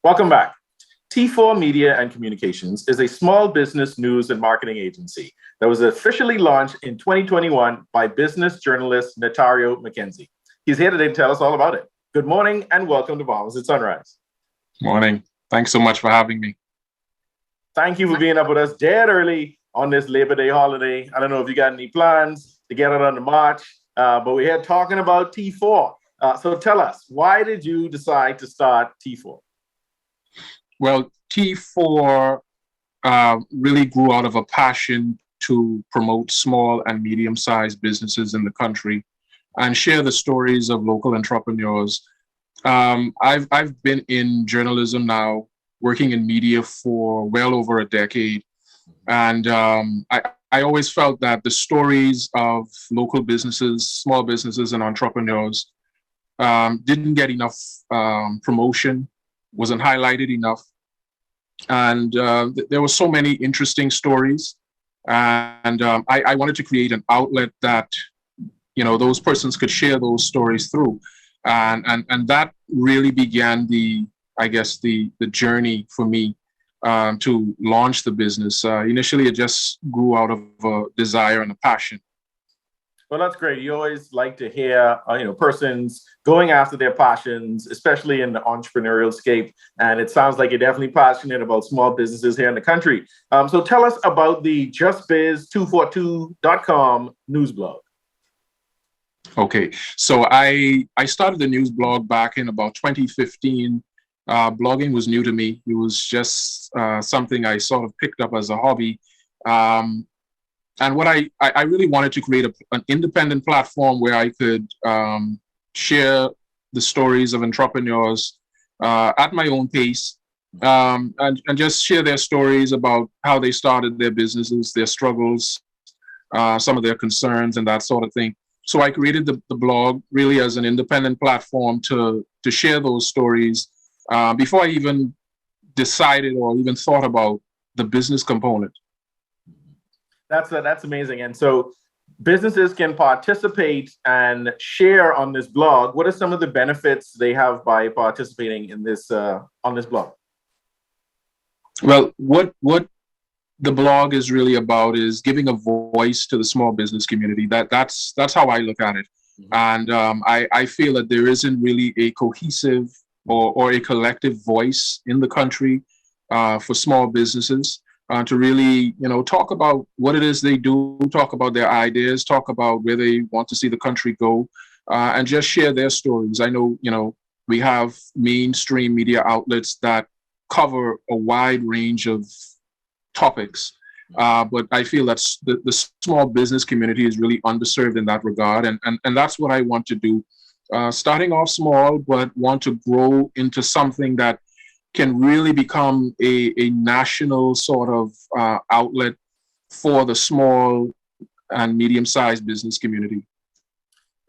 Welcome back. T4 Media and Communications is a small business news and marketing agency that was officially launched in 2021 by business journalist Natario McKenzie. He's here today to tell us all about it. Good morning and welcome to Bahamas Sunrise. Morning. Thanks so much for having me. Thank you for being up with us dead early on this Labor Day holiday. I don't know if you got any plans to get it on the march, but we're here talking about T4. So tell us, why did you decide to start T4? Well, T4 really grew out of a passion to promote small and medium-sized businesses in the country and share the stories of local entrepreneurs. I've been in journalism now, working in media for well over a decade. And I always felt that the stories of local businesses, small businesses and entrepreneurs didn't get enough promotion, wasn't highlighted enough. And there were so many interesting stories. And I wanted to create an outlet that, those persons could share those stories through. And that really began the journey for me to launch the business. Initially, it just grew out of a desire and a passion. Well, that's great. You always like to hear, persons going after their passions, especially in the entrepreneurial scape. And it sounds like you're definitely passionate about small businesses here in the country. So tell us about the Justbiz242.com news blog. Okay, so I started the news blog back in about 2015. Blogging was new to me. It was just something I sort of picked up as a hobby. And what I really wanted to create an independent platform where I could share the stories of entrepreneurs at my own pace and just share their stories about how they started their businesses, their struggles, some of their concerns and that sort of thing. So I created the blog really as an independent platform to share those stories before I even decided or even thought about the business component. That's amazing. And so businesses can participate and share on this blog. What are some of the benefits they have by participating in this on this blog? Well, what the blog is really about is giving a voice to the small business community. That's how I look at it. Mm-hmm. And I feel that there isn't really a cohesive or a collective voice in the country for small businesses. To really, talk about what it is they do, talk about their ideas, talk about where they want to see the country go, and just share their stories. I know, we have mainstream media outlets that cover a wide range of topics, but I feel that the small business community is really underserved in that regard, and that's what I want to do. Starting off small, but want to grow into something that can really become a national sort of outlet for the small and medium-sized business community.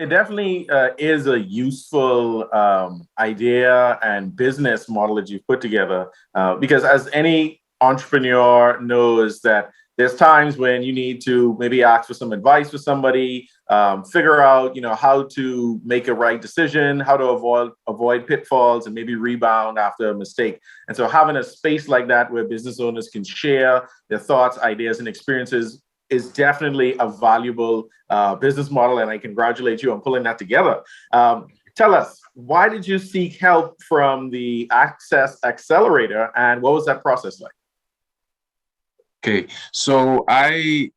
It definitely is a useful idea and business model that you've put together because as any entrepreneur knows that there's times when you need to maybe ask for some advice for somebody, figure out, how to make a right decision, how to avoid pitfalls and maybe rebound after a mistake. And so having a space like that where business owners can share their thoughts, ideas, and experiences is definitely a valuable business model. And I congratulate you on pulling that together. Tell us, why did you seek help from the Accelerator and what was that process like? Okay, so I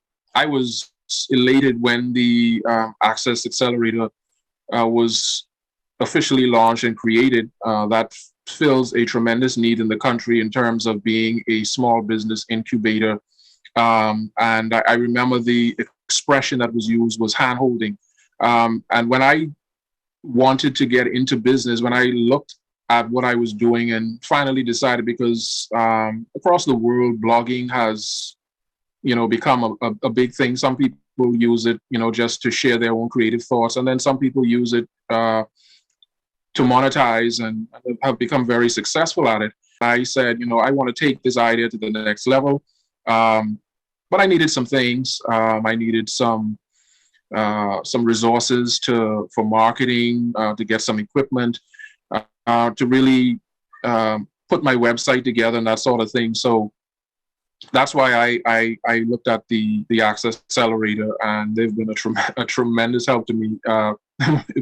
was elated when the Access Accelerator was officially launched and created. That fills a tremendous need in the country in terms of being a small business incubator. And I remember the expression that was used was hand-holding. And when I wanted to get into business, when I looked at what I was doing and finally decided, because across the world, blogging has, become a big thing. Some people use it, just to share their own creative thoughts. And then some people use it to monetize and have become very successful at it. I said, I want to take this idea to the next level. But I needed some things. I needed some resources for marketing, to get some equipment, to really put my website together and that sort of thing. So that's why I looked at the Accelerator, and they've been a tremendous help to me,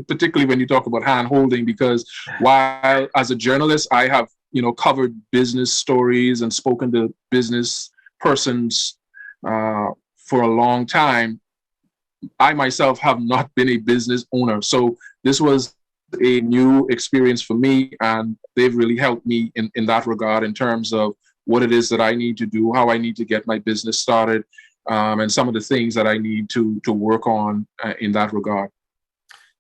particularly when you talk about hand holding, because while as a journalist, I have, covered business stories and spoken to business persons for a long time, I myself have not been a business owner. So this was a new experience for me, and they've really helped me in that regard in terms of what it is that I need to do, how I need to get my business started, and some of the things that I need to work on in that regard.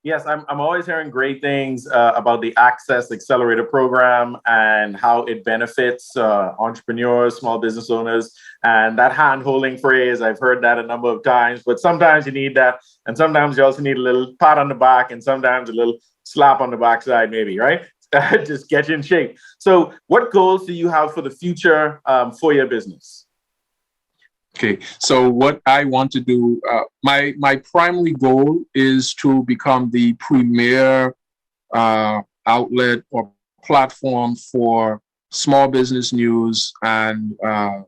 Yes, I'm always hearing great things about the Access Accelerator program and how it benefits entrepreneurs, small business owners. And that hand-holding phrase, I've heard that a number of times, but sometimes you need that. And sometimes you also need a little pat on the back and sometimes a little slap on the backside, maybe, right? Just get you in shape. So what goals do you have for the future for your business? Okay, so what I want to do, my primary goal is to become the premier outlet or platform for small business news and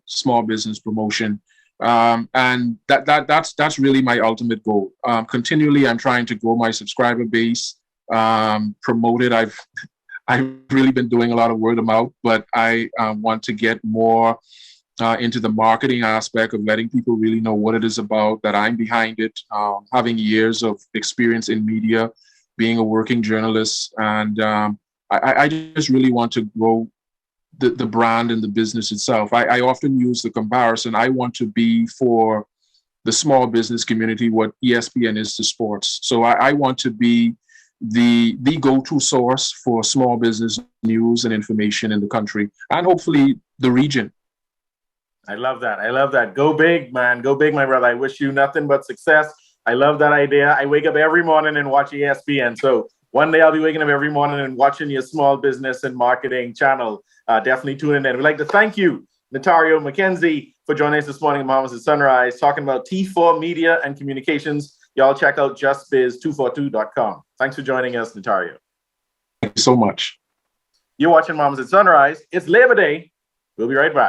small business promotion. And that's really my ultimate goal. Continually, I'm trying to grow my subscriber base, promote it. I've really been doing a lot of word of mouth, but I want to get more into the marketing aspect of letting people really know what it is about, that I'm behind it, having years of experience in media, being a working journalist. And I just really want to grow the brand and the business itself. I often use the comparison. I want to be for the small business community what ESPN is to sports. So I want to be the go-to source for small business news and information in the country, and hopefully the region. I love that. I love that. Go big, man. Go big, my brother. I wish you nothing but success. I love that idea. I wake up every morning and watch ESPN. So one day I'll be waking up every morning and watching your small business and marketing channel. Definitely tune in. We'd like to thank you, Natario, McKenzie, for joining us this morning at Bahamas Sunrise, talking about T4 Media and Communications. Y'all check out Justbiz242.com. Thanks for joining us, Natario. Thank you so much. You're watching Bahamas Sunrise. It's Labor Day. We'll be right back.